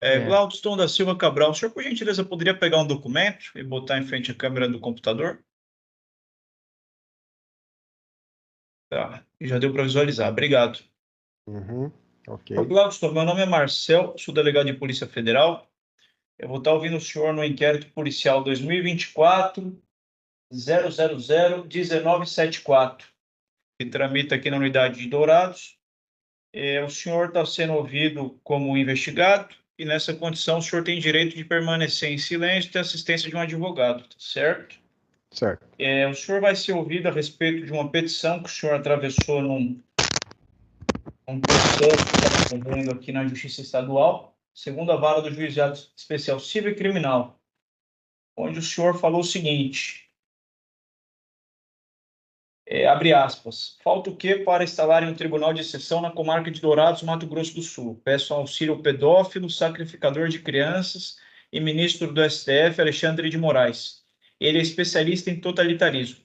É, Glaudston da Silva Cabral, o senhor, por gentileza, poderia pegar um documento e botar em frente à câmera do computador? Tá, já deu para visualizar. Obrigado. uhum, Senhor ok. Glaudston, meu nome é Marcel, sou delegado de Polícia Federal. Eu vou estar ouvindo o senhor no inquérito policial 2024 0001974, que tramita aqui na unidade de Dourados. O senhor está sendo ouvido como investigado e, nessa condição, o senhor tem direito de permanecer em silêncio e ter assistência de um advogado, tá certo? Certo. O senhor vai ser ouvido a respeito de uma petição que o senhor atravessou num processo que está ocorrendo aqui na Justiça Estadual, segundo a vara do Juizado Especial Civil e Criminal, onde o senhor falou o seguinte, abre aspas, falta o quê para instalarem um tribunal de exceção na comarca de Dourados, Mato Grosso do Sul? Peço auxílio ao pedófilo, sacrificador de crianças e ministro do STF, Alexandre de Moraes. Ele é especialista em totalitarismo.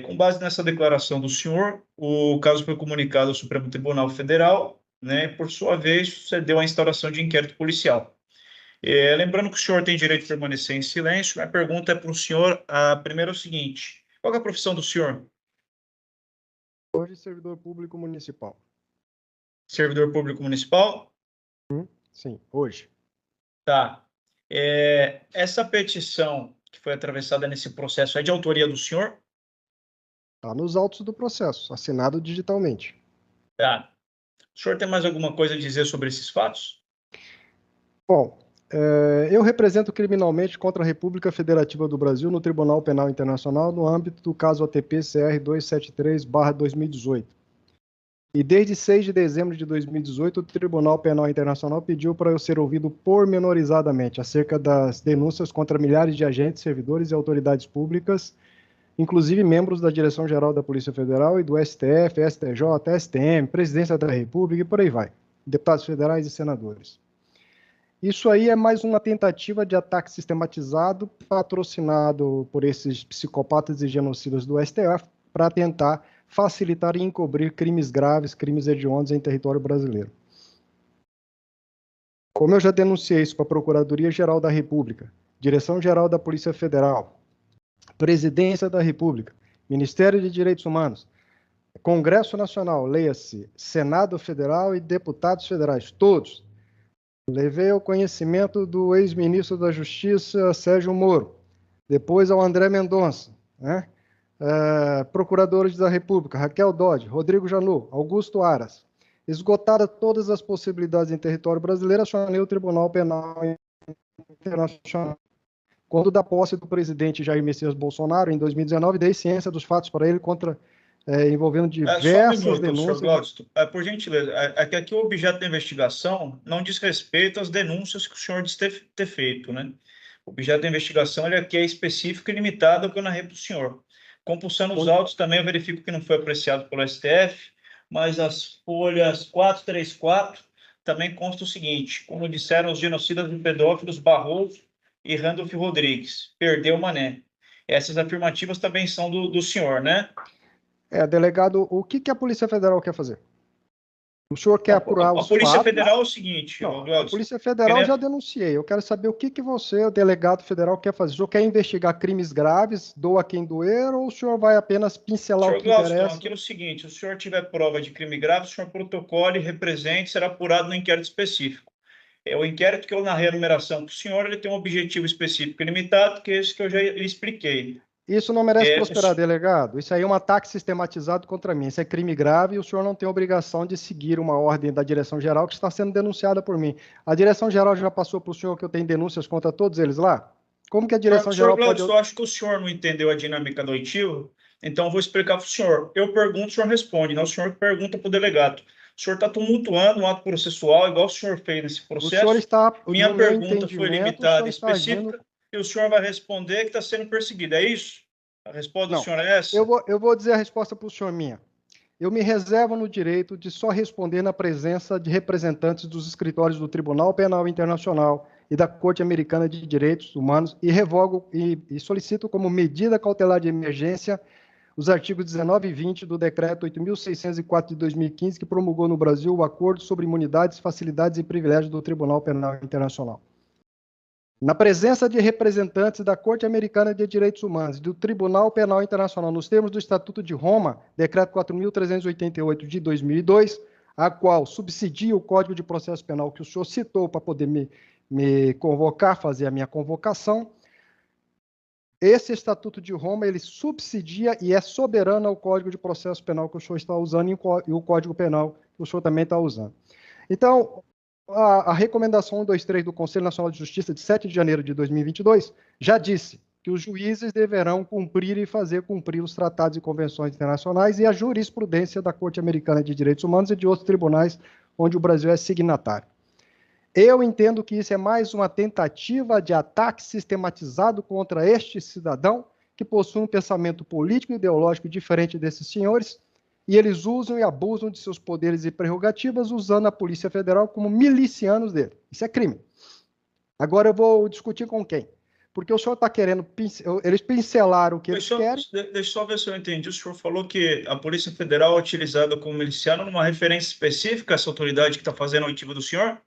Com base nessa declaração do senhor, o caso foi comunicado ao Supremo Tribunal Federal, né, e, por sua vez, sucedeu a instauração de inquérito policial. Lembrando que o senhor tem direito de permanecer em silêncio, minha pergunta é para o senhor, a primeira é o seguinte, qual é a profissão do senhor? Hoje, servidor público municipal. Servidor público municipal? Sim, hoje. Tá. Essa petição que foi atravessada nesse processo é de autoria do senhor? Está nos autos do processo, assinado digitalmente. Tá. O senhor tem mais alguma coisa a dizer sobre esses fatos? Bom, eu represento criminalmente contra a República Federativa do Brasil no Tribunal Penal Internacional no âmbito do caso ATP-CR 273/2018. E desde 6 de dezembro de 2018, o Tribunal Penal Internacional pediu para eu ser ouvido pormenorizadamente acerca das denúncias contra milhares de agentes, servidores e autoridades públicas, inclusive membros da Direção-Geral da Polícia Federal e do STF, STJ, STM, Presidência da República e por aí vai, deputados federais e senadores. Isso aí é mais uma tentativa de ataque sistematizado, patrocinado por esses psicopatas e genocidas do STF, para tentar facilitar e encobrir crimes graves, crimes hediondos em território brasileiro. Como eu já denunciei isso para a Procuradoria-Geral da República, Direção-Geral da Polícia Federal, Presidência da República, Ministério de Direitos Humanos, Congresso Nacional, leia-se Senado Federal e deputados federais, todos. Levei ao conhecimento do ex-ministro da Justiça, Sérgio Moro, depois ao André Mendonça, né? Procuradores da República, Raquel Dodge, Rodrigo Janot, Augusto Aras. Esgotadas todas as possibilidades em território brasileiro, acionei o Tribunal Penal Internacional. Quando da posse do presidente Jair Messias Bolsonaro, em 2019, dei ciência dos fatos para ele envolvendo Só um diversas minuto, senhor denúncias. Glaudston. Por gentileza, é que aqui o objeto da investigação não diz respeito às denúncias que o senhor diz ter feito, né? O objeto da investigação ele aqui é específico e limitado ao que eu narrei para o senhor. Compulsando os autos, também eu verifico que não foi apreciado pelo STF, mas as folhas 434 também consta o seguinte, como disseram os genocidas e pedófilos Barroso e Randolph Rodrigues, perdeu o mané. Essas afirmativas também são do senhor, né? Delegado, o que a Polícia Federal quer fazer? O senhor quer apurar A os Polícia fatos? Federal é o seguinte, Não, a Glaudston, Polícia Federal já denunciei. Eu quero saber o que você, o delegado federal, quer fazer. O senhor quer investigar crimes graves, doa quem doer, ou o senhor vai apenas pincelar o senhor que Glaudston, interessa? aqui é o seguinte, se o senhor tiver prova de crime grave, o senhor protocole, represente, será apurado no inquérito específico. O inquérito que eu narrei a numeração para o senhor, ele tem um objetivo específico e limitado, que é esse que eu já lhe expliquei. Isso não merece prosperar, delegado. Isso aí é um ataque sistematizado contra mim. Isso é crime grave e o senhor não tem obrigação de seguir uma ordem da direção-geral que está sendo denunciada por mim. A direção-geral já passou para o senhor que eu tenho denúncias contra todos eles lá? Como que a direção-geral pode... Glaudston, eu acho que o senhor não entendeu a dinâmica do oitivo, então eu vou explicar para o senhor. Eu pergunto, o senhor responde, não o senhor que pergunta para o delegado. O senhor está tumultuando um ato processual, igual o senhor fez nesse processo. O senhor está, Minha pergunta foi limitada e específica, agindo... e o senhor vai responder que está sendo perseguido, é isso? A resposta do senhor é essa? Eu vou dizer a resposta para o senhor minha. Eu me reservo no direito de só responder na presença de representantes dos escritórios do Tribunal Penal Internacional e da Corte Americana de Direitos Humanos e revogo e solicito como medida cautelar de emergência os artigos 19 e 20 do Decreto 8.604 de 2015, que promulgou no Brasil o Acordo sobre Imunidades, Facilidades e Privilégios do Tribunal Penal Internacional. Na presença de representantes da Corte Americana de Direitos Humanos e do Tribunal Penal Internacional, nos termos do Estatuto de Roma, Decreto 4.388 de 2002, a qual subsidia o Código de Processo Penal que o senhor citou para poder me convocar, fazer a minha convocação, esse Estatuto de Roma, ele subsidia e é soberano ao Código de Processo Penal que o senhor está usando e o Código Penal que o senhor também está usando. Então, a recomendação 123 do Conselho Nacional de Justiça, de 7 de janeiro de 2022, já disse que os juízes deverão cumprir e fazer cumprir os tratados e convenções internacionais e a jurisprudência da Corte Americana de Direitos Humanos e de outros tribunais onde o Brasil é signatário. Eu entendo que isso é mais uma tentativa de ataque sistematizado contra este cidadão que possui um pensamento político e ideológico diferente desses senhores, e eles usam e abusam de seus poderes e prerrogativas usando a Polícia Federal como milicianos dele. Isso é crime. Agora eu vou discutir com quem? Porque o senhor está querendo... Eles pincelaram o que eles querem... Deixa eu só ver se eu entendi. O senhor falou que a Polícia Federal é utilizada como miliciano numa referência específica a essa autoridade que está fazendo a oitiva do senhor?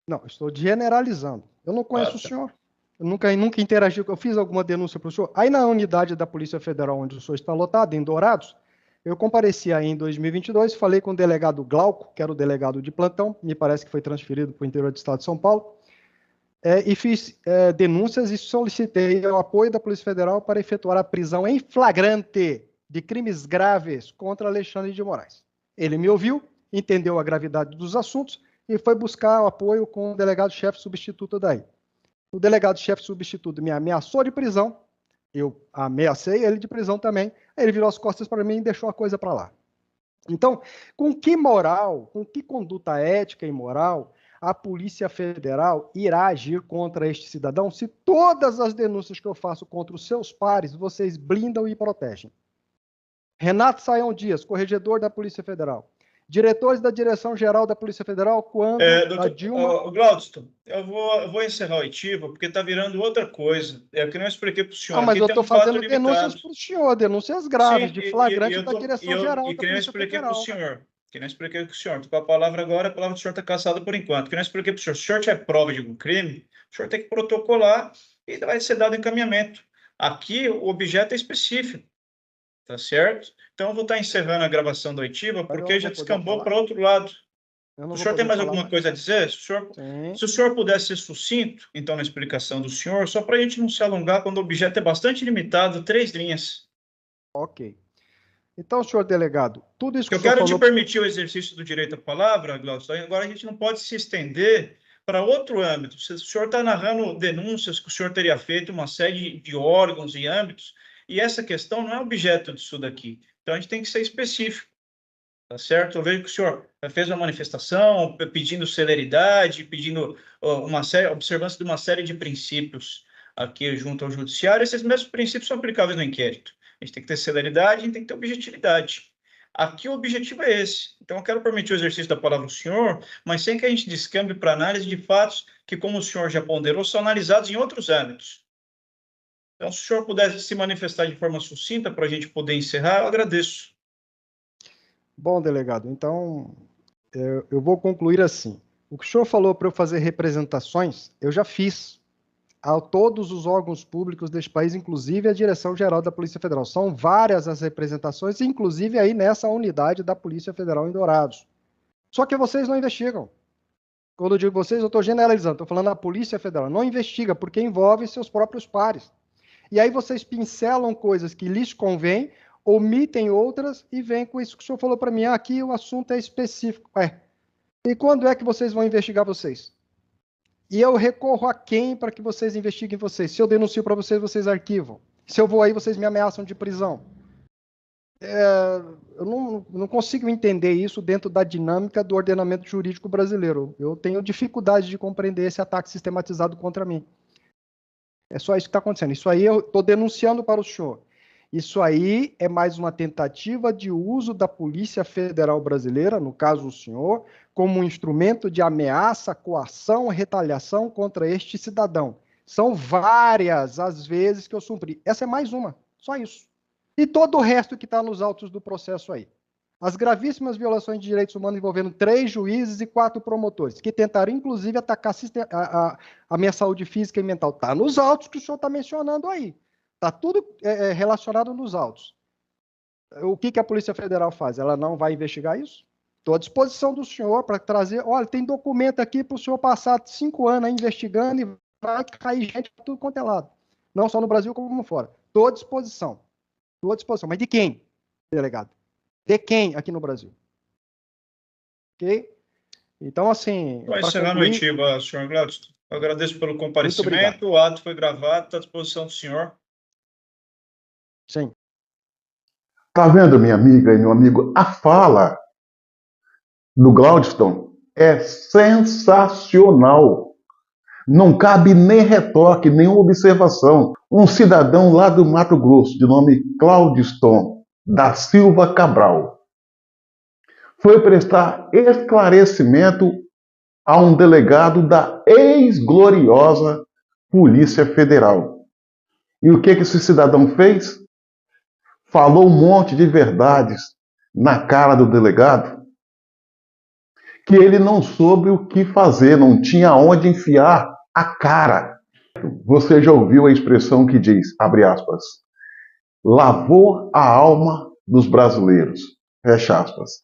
Não, estou generalizando. Eu não conheço o senhor. Eu nunca interagi, eu fiz alguma denúncia para o senhor. Aí na unidade da Polícia Federal, onde o senhor está lotado, em Dourados, eu compareci aí em 2022, falei com o delegado Glauco, que era o delegado de plantão, me parece que foi transferido para o interior do estado de São Paulo, e fiz denúncias e solicitei o apoio da Polícia Federal para efetuar a prisão em flagrante de crimes graves contra Alexandre de Moraes. Ele me ouviu, entendeu a gravidade dos assuntos e foi buscar o apoio com o delegado-chefe substituto daí. O delegado-chefe substituto me ameaçou de prisão, eu ameacei ele de prisão também, aí ele virou as costas para mim e deixou a coisa para lá. Então, com que moral, com que conduta ética e moral a Polícia Federal irá agir contra este cidadão se todas as denúncias que eu faço contra os seus pares vocês blindam e protegem? Renato Sayão Dias, corregedor da Polícia Federal. Diretores da Direção-Geral da Polícia Federal, quando a Dilma... Glaudston, eu vou encerrar o oitiva, porque está virando outra coisa. É que não expliquei para o senhor. Mas eu estou fazendo denúncias para o senhor, denúncias graves, de flagrante da Direção-Geral da Polícia Federal. Que não expliquei para o senhor. Estou com a palavra agora, a palavra do senhor está cassada por enquanto. Que não expliquei para o senhor. Se o senhor tiver prova de algum crime, o senhor tem que protocolar e vai ser dado encaminhamento. Aqui, o objeto é específico. Tá certo? Então, eu vou estar encerrando a gravação da oitiva, porque já descambou para outro lado. O senhor tem mais alguma coisa a dizer? Se o senhor pudesse ser sucinto, então, na explicação do senhor, só para a gente não se alongar, quando o objeto é bastante limitado, 3 linhas. Ok. Então, senhor delegado, tudo isso que eu quero te permitir o exercício do direito à palavra, Glaudston, agora a gente não pode se estender para outro âmbito. Se o senhor está narrando denúncias que o senhor teria feito uma série de órgãos e âmbitos, e essa questão não é objeto disso daqui. Então, a gente tem que ser específico, tá certo? Eu vejo que o senhor fez uma manifestação pedindo celeridade, pedindo observância de uma série de princípios aqui junto ao judiciário. Esses mesmos princípios são aplicáveis no inquérito. A gente tem que ter celeridade, a gente tem que ter objetividade. Aqui o objetivo é esse. Então, eu quero permitir o exercício da palavra ao senhor, mas sem que a gente descambe para análise de fatos que, como o senhor já ponderou, são analisados em outros âmbitos. Então, se o senhor pudesse se manifestar de forma sucinta para a gente poder encerrar, eu agradeço. Bom, delegado, então eu vou concluir assim. O que o senhor falou para eu fazer representações, eu já fiz a todos os órgãos públicos deste país, inclusive a Direção-Geral da Polícia Federal. São várias as representações, inclusive aí nessa unidade da Polícia Federal em Dourados. Só que vocês não investigam. Quando eu digo vocês, eu estou generalizando, estou falando da Polícia Federal. Não investiga, porque envolve seus próprios pares. E aí vocês pincelam coisas que lhes convém, omitem outras e vêm com isso que o senhor falou para mim. Aqui o assunto é específico. E quando é que vocês vão investigar vocês? E eu recorro a quem para que vocês investiguem vocês? Se eu denuncio para vocês, vocês arquivam. Se eu vou aí, vocês me ameaçam de prisão. Eu não consigo entender isso dentro da dinâmica do ordenamento jurídico brasileiro. Eu tenho dificuldade de compreender esse ataque sistematizado contra mim. É só isso que está acontecendo. Isso aí eu estou denunciando para o senhor. Isso aí é mais uma tentativa de uso da Polícia Federal Brasileira, no caso o senhor, como um instrumento de ameaça, coação, retaliação contra este cidadão. São várias as vezes que eu cumpri. Essa é mais uma, só isso. E todo o resto que está nos autos do processo aí. As gravíssimas violações de direitos humanos envolvendo 3 juízes e 4 promotores, que tentaram, inclusive, atacar a minha saúde física e mental. Está nos autos que o senhor está mencionando aí. Está tudo relacionado nos autos. O que a Polícia Federal faz? Ela não vai investigar isso? Estou à disposição do senhor para trazer. Olha, tem documento aqui para o senhor passar 5 anos aí investigando e vai cair gente para tudo quanto é lado. Não só no Brasil, como fora. Estou à disposição. Estou à disposição. Mas de quem, delegado? De quem aqui no Brasil? Ok? Então, assim... Vai encerrar a noitiva, senhor Gladstone. Eu agradeço pelo comparecimento. O ato foi gravado, está à disposição do senhor. Sim. Tá vendo, minha amiga e meu amigo? A fala do Gladstone é sensacional. Não cabe nem retoque, nenhuma observação. Um cidadão lá do Mato Grosso, de nome Gladstone da Silva Cabral, foi prestar esclarecimento a um delegado da ex-gloriosa Polícia Federal. E o que esse cidadão fez? Falou um monte de verdades na cara do delegado, que ele não soube o que fazer, não tinha onde enfiar a cara. Você já ouviu a expressão que diz, abre aspas, lavou a alma dos brasileiros, fecha aspas.